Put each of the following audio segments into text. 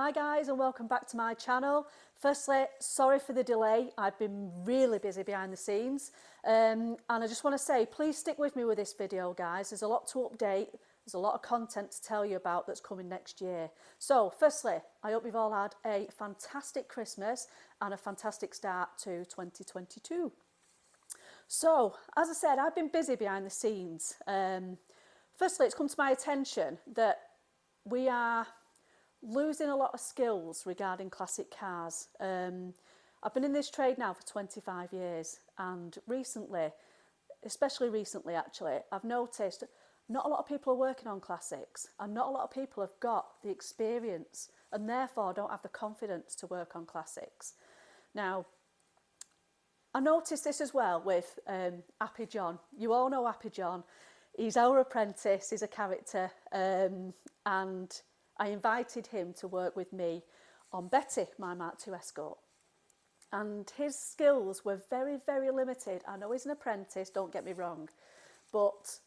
Hi guys and welcome back to my channel. Firstly, sorry for the delay. I've been really busy behind the scenes and I just want to say please stick with me with this video guys. There's a lot to update, there's a lot of content to tell you about that's coming next year. So firstly, I hope you've all had a fantastic Christmas and a fantastic start to 2022. So as I said, I've been busy behind the scenes. Firstly, it's come to my attention that we are losing a lot of skills regarding classic cars. I've been in this trade now for 25 years and recently, especially recently actually, I've noticed not a lot of people are working on classics and not a lot of people have got the experience and therefore don't have the confidence to work on classics. Now, I noticed this as well with Happy John. You all know Happy John. He's our apprentice, he's a character, and I invited him to work with me on Betty, my Mark II Escort. And his skills were very, very limited. I know he's an apprentice, don't get me wrong, but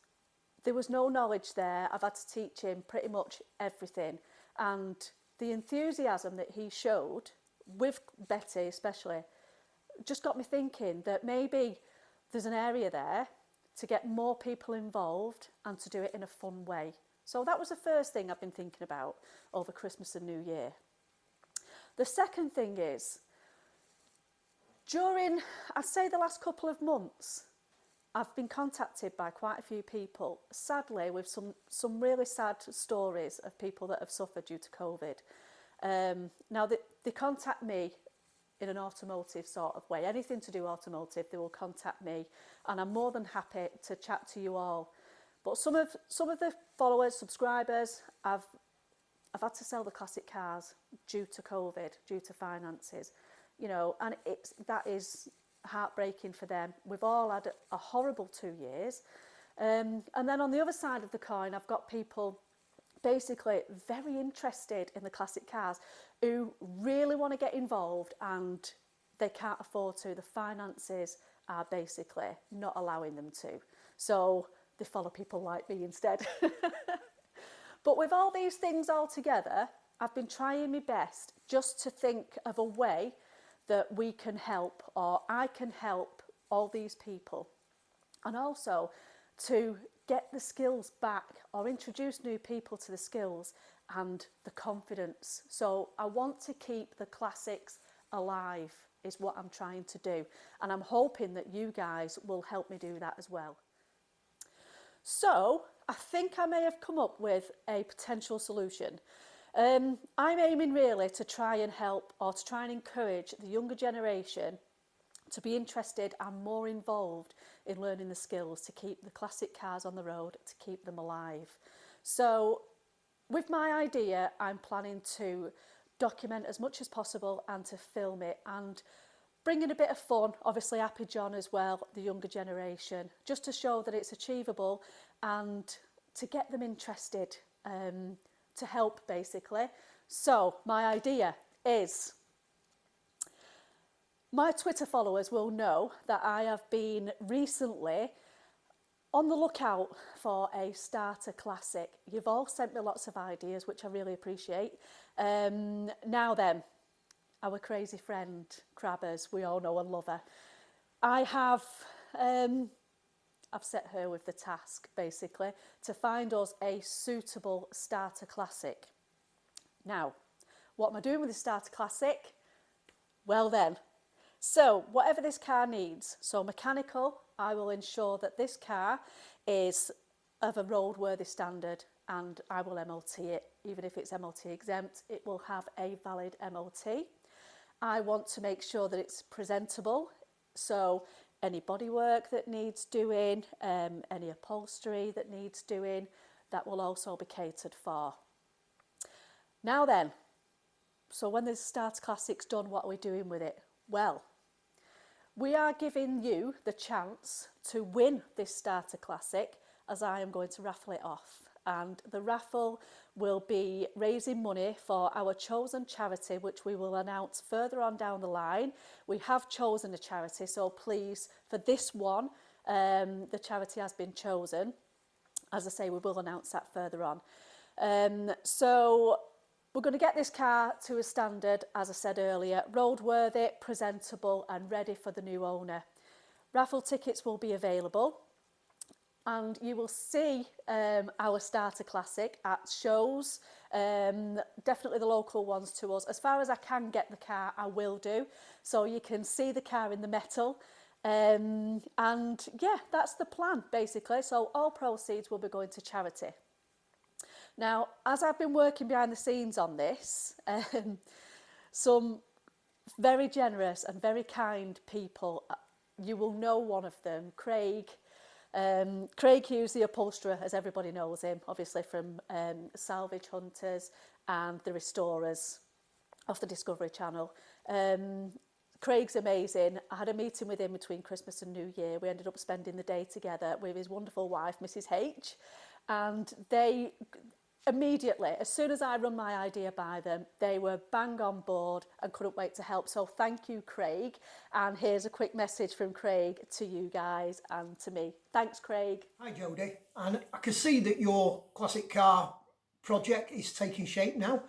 there was no knowledge there. I've had to teach him pretty much everything. And the enthusiasm that he showed, with Betty especially, just got me thinking that maybe there's an area there to get more people involved and to do it in a fun way. So that was the first thing I've been thinking about over Christmas and New Year. The second thing is, during, I'd say the last couple of months, I've been contacted by quite a few people, sadly with some really sad stories of people that have suffered due to COVID. Now they contact me in an automotive sort of way, anything to do automotive, they will contact me and I'm more than happy to chat to you all. But some of the followers, subscribers, I've had to sell the classic cars due to COVID, due to finances, you know, and that is heartbreaking for them. We've all had a horrible 2 years. And then on the other side of the coin, I've got people basically very interested in the classic cars who really want to get involved and they can't afford to. The finances are basically not allowing them to. So they follow people like me instead. But with all these things all together, I've been trying my best just to think of a way that we can help, or I can help all these people. And also to get the skills back or introduce new people to the skills and the confidence. So I want to keep the classics alive is what I'm trying to do. And I'm hoping that you guys will help me do that as well. So I think I may have come up with a potential solution. I'm aiming really to try and help or to try and encourage the younger generation to be interested and more involved in learning the skills to keep the classic cars on the road, to keep them alive. So with my idea, I'm planning to document as much as possible and to film it and bring in a bit of fun, obviously Happy John as well, the younger generation, just to show that it's achievable and to get them interested, to help basically. So my idea is, my Twitter followers will know that I have been recently on the lookout for a starter classic. You've all sent me lots of ideas, which I really appreciate. Now then, our crazy friend, Crabbers, we all know and love her. I've set her with the task, basically, to find us a suitable starter classic. Now, what am I doing with the starter classic? Well then, so whatever this car needs, so mechanical, I will ensure that this car is of a roadworthy standard and I will MOT it. Even if it's MOT exempt, it will have a valid MOT. I want to make sure that it's presentable, so any bodywork that needs doing, any upholstery that needs doing, that will also be catered for. Now then, so when the Starter Classic's done, what are we doing with it? Well, we are giving you the chance to win this Starter Classic as I am going to raffle it off. And the raffle will be raising money for our chosen charity, which we will announce further on down the line. We have chosen a charity, so please, for this one, the charity has been chosen. As I say, we will announce that further on. So We're going to get this car to a standard, as I said earlier, roadworthy, presentable and ready for the new owner. Raffle tickets will be available, and you will see our starter classic at shows, definitely the local ones to us. As far as I can get the car, I will do, so you can see the car in the metal. And yeah, that's the plan basically. So all proceeds will be going to charity. Now, as I've been working behind the scenes on this, some very generous and very kind people, you will know one of them, Craig. Craig Hughes, the upholsterer, as everybody knows him, obviously from Salvage Hunters and The Restorers off the Discovery Channel. Craig's amazing. I had a meeting with him between Christmas and New Year. We ended up spending the day together with his wonderful wife, Mrs. H. And they immediately, as soon as I run my idea by them, they were bang on board and couldn't wait to help. So thank you, Craig. And here's a quick message from Craig to you guys and to me. Thanks, Craig. Hi, Jodie. And I can see that your classic car project is taking shape now.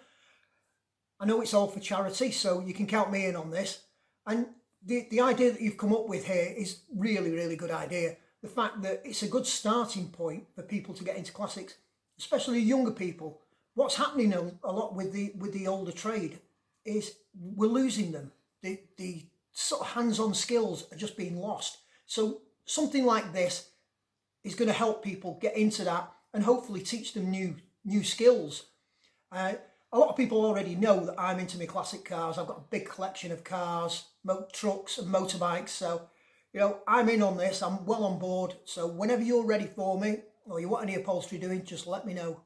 I know it's all for charity, so you can count me in on this. And the idea that you've come up with here is really, really good idea. The fact that it's a good starting point for people to get into classics, especially younger people. What's happening a lot with the older trade is we're losing them. The sort of hands-on skills are just being lost. So something like this is going to help people get into that and hopefully teach them new skills. A lot of people already know that I'm into my classic cars. I've got a big collection of cars, trucks and motorbikes. So, you know, I'm in on this. I'm well on board. So whenever you're ready for me or you want any upholstery doing, just let me know.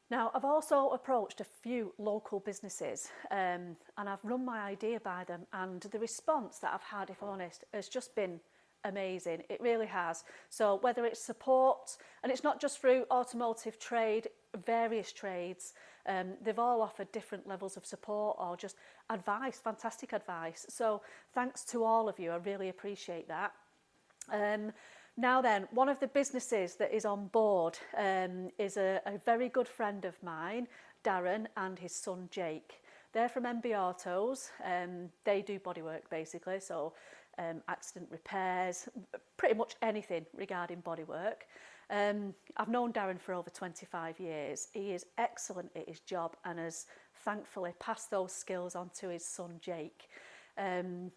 Now, I've also approached a few local businesses and I've run my idea by them, and the response that I've had, if I'm honest, has just been amazing. It really has. So whether it's support, and it's not just through automotive trade, various trades, they've all offered different levels of support or just advice, fantastic advice. So thanks to all of you, I really appreciate that. Now then, one of the businesses that is on board is a very good friend of mine, Darren, and his son Jake. They're from MB Autos. They do bodywork basically, so accident repairs, pretty much anything regarding bodywork. I've known Darren for over 25 years. He is excellent at his job and has thankfully passed those skills on to his son Jake. And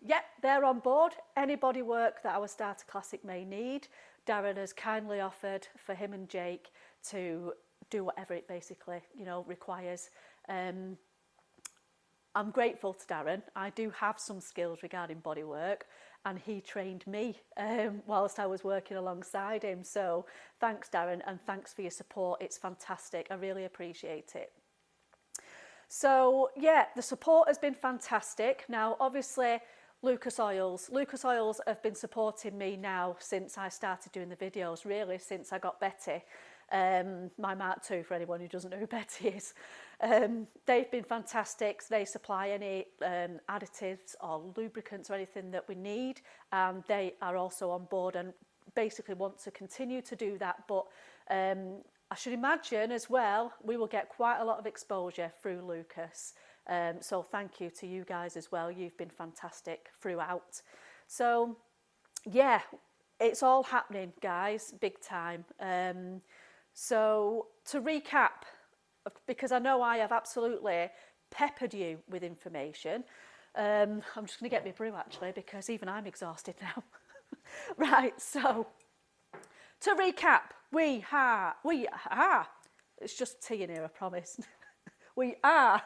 yeah, they're on board. Any bodywork that our Starter Classic may need, Darren has kindly offered for him and Jake to do whatever it basically, you know, requires. I'm grateful to Darren. I do have some skills regarding bodywork, and he trained me whilst I was working alongside him. So thanks, Darren, and thanks for your support. It's fantastic. I really appreciate it. So yeah, the support has been fantastic. Now, obviously, Lucas Oils have been supporting me now since I started doing the videos, really since I got Betty. My Mark II, for anyone who doesn't know who Betty is. They've been fantastic. They supply any additives or lubricants or anything that we need, and they are also on board and basically want to continue to do that. But I should imagine as well, we will get quite a lot of exposure through Lucas. So thank you to you guys as well. You've been fantastic throughout. So yeah, it's all happening, guys, big time. So to recap, because I know I have absolutely peppered you with information, I'm just going to get my brew actually, because even I'm exhausted now. Right, so to recap, we are, it's just tea in here, I promise. We are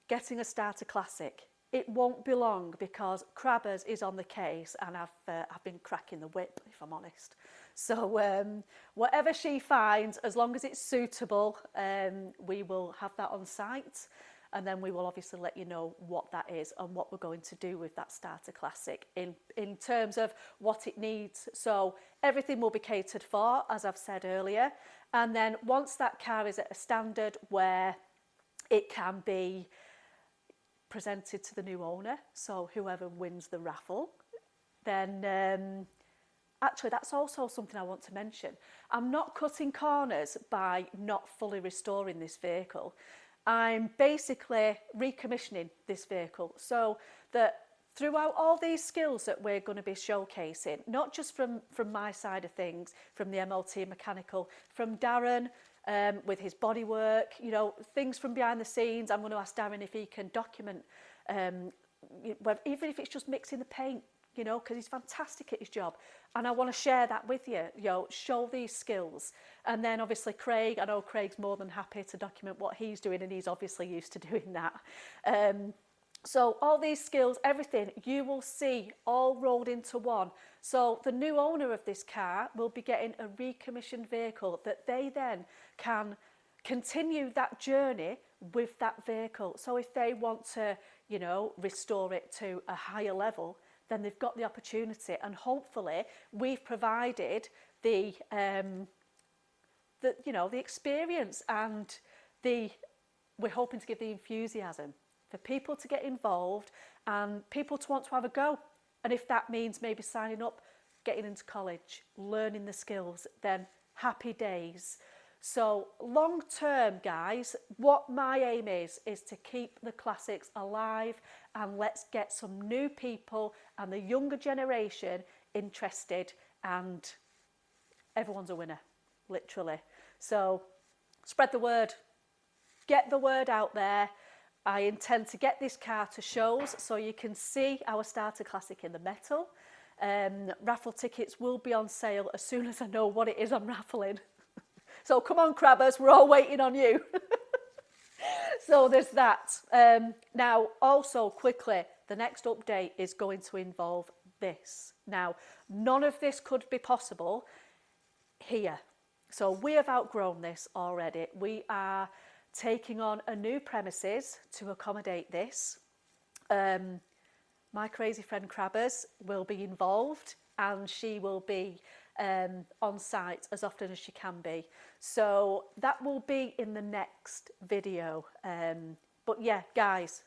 getting a Starter Classic. It won't be long because Crabbers is on the case, and I've been cracking the whip, if I'm honest. So whatever she finds, as long as it's suitable, we will have that on site, and then we will obviously let you know what that is and what we're going to do with that Starter Classic in terms of what it needs. So everything will be catered for, as I've said earlier, and then once that car is at a standard where it can be presented to the new owner, so whoever wins the raffle, then actually, that's also something I want to mention. I'm not cutting corners by not fully restoring this vehicle. I'm basically recommissioning this vehicle so that throughout all these skills that we're going to be showcasing, not just from my side of things, from the MLT mechanical, from Darren with his bodywork, you know, things from behind the scenes. I'm going to ask Darren if he can document, even if it's just mixing the paint, you know, because he's fantastic at his job. And I want to share that with you, you know, show these skills. And then obviously Craig, I know Craig's more than happy to document what he's doing, and he's obviously used to doing that. So all these skills, everything, you will see all rolled into one. So the new owner of this car will be getting a recommissioned vehicle that they then can continue that journey with that vehicle. So if they want to, you know, restore it to a higher level, then they've got the opportunity, and hopefully we've provided the you know, the experience, and we're hoping to give the enthusiasm for people to get involved and people to want to have a go. And if that means maybe signing up, getting into college, learning the skills, then happy days. So long term, guys, what my aim is to keep the classics alive, and let's get some new people and the younger generation interested, and everyone's a winner, literally. So spread the word, get the word out there. I intend to get this car to shows so you can see our starter classic in the metal. Raffle tickets will be on sale as soon as I know what it is I'm raffling. So come on, crabbers, we're all waiting on you. So there's that. Now, also quickly, the next update is going to involve this. Now, none of this could be possible here. So we have outgrown this already. We are taking on a new premises to accommodate this. My crazy friend Crabbers will be involved, and she will be on site as often as she can be. So that will be in the next video. But yeah, guys,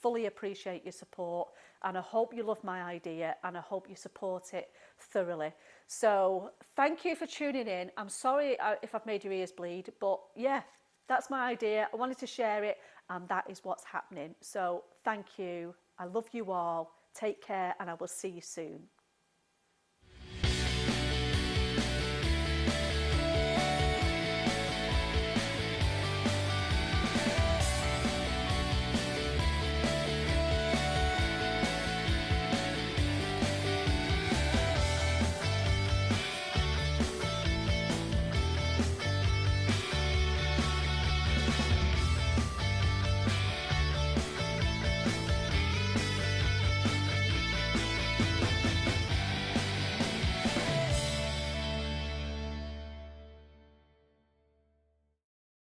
fully appreciate your support, and I hope you love my idea, and I hope you support it thoroughly. So thank you for tuning in. I'm sorry if I've made your ears bleed, but yeah, that's my idea. I wanted to share it, and that is what's happening. So thank you. I love you all. Take care, and I will see you soon.